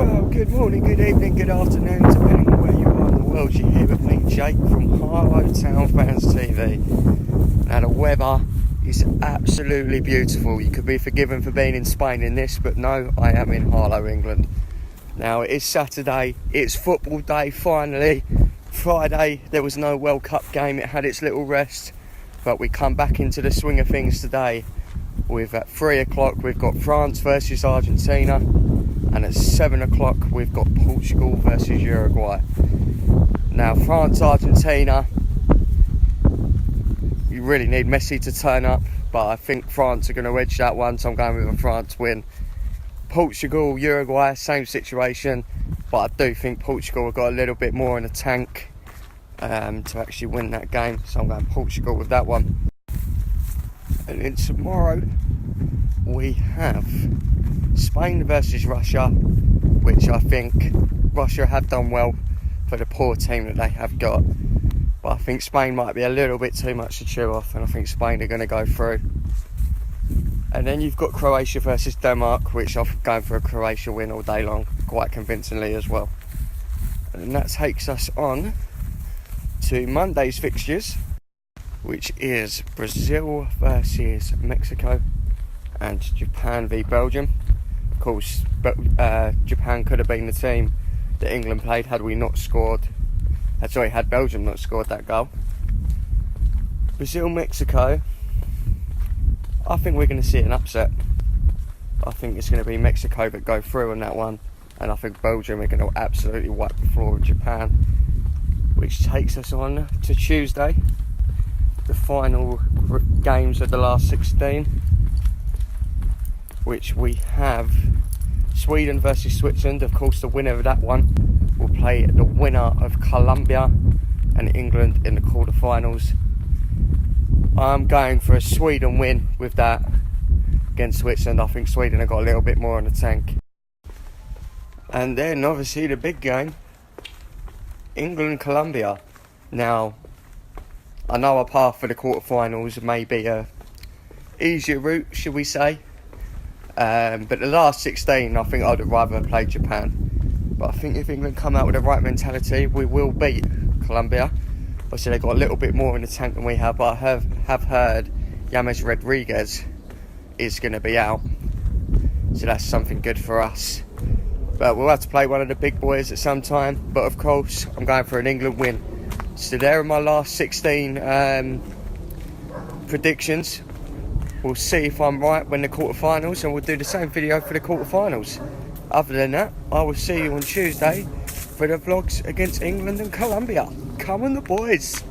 Well, good morning, good evening, good afternoon, depending on where you are in the world. You're here with me, Jake, from Harlow Town Fans TV. Now, the weather is absolutely beautiful. You could be forgiven for being in Spain in this, but no, I am in Harlow, England. Now, it is Saturday, it's football day, finally. Friday, there was no World Cup game, it had its little rest, but we come back into the swing of things today. At 3 o'clock, we've got France versus Argentina. And at 7 o'clock, we've got Portugal versus Uruguay. Now, France-Argentina, you really need Messi to turn up, but I think France are going to edge that one, so I'm going with a France win. Portugal, Uruguay, same situation, but I do think Portugal have got a little bit more in the tank to actually win that game, so I'm going Portugal with that one. And then tomorrow, we have Spain versus Russia, which I think Russia have done well for the poor team that they have got, but I think Spain might be a little bit too much to chew off, and I think Spain are going to go through. And then you've got Croatia versus Denmark, which I'm going for a Croatia win all day long, quite convincingly as well. And that takes us on to Monday's fixtures, which is Brazil versus Mexico and Japan v Belgium. Of course, Japan could have been the team that England played had Belgium not scored that goal. Brazil-Mexico, I think we're going to see an upset. I think it's going to be Mexico that go through on that one, and I think Belgium are going to absolutely wipe the floor with Japan, which takes us on to Tuesday, the final games of the last 16, which we have Sweden versus Switzerland. Of course, the winner of that one will play the winner of Colombia and England in the quarterfinals. I'm going for a Sweden win with that against Switzerland. I think Sweden have got a little bit more in the tank. And then obviously the big game, England-Colombia. Now, I know a path for the quarterfinals may be a easier route, should we say. But the last 16, I think I'd rather have played Japan. But I think if England come out with the right mentality, we will beat Colombia. Obviously, they've got a little bit more in the tank than we have, but I have heard James Rodriguez is going to be out. So that's something good for us. But we'll have to play one of the big boys at some time. But of course, I'm going for an England win. So there are my last 16 predictions. We'll see if I'm right when the quarterfinals, and we'll do the same video for the quarterfinals. Other than that, I will see you on Tuesday for the vlogs against England and Colombia. Come on, the boys.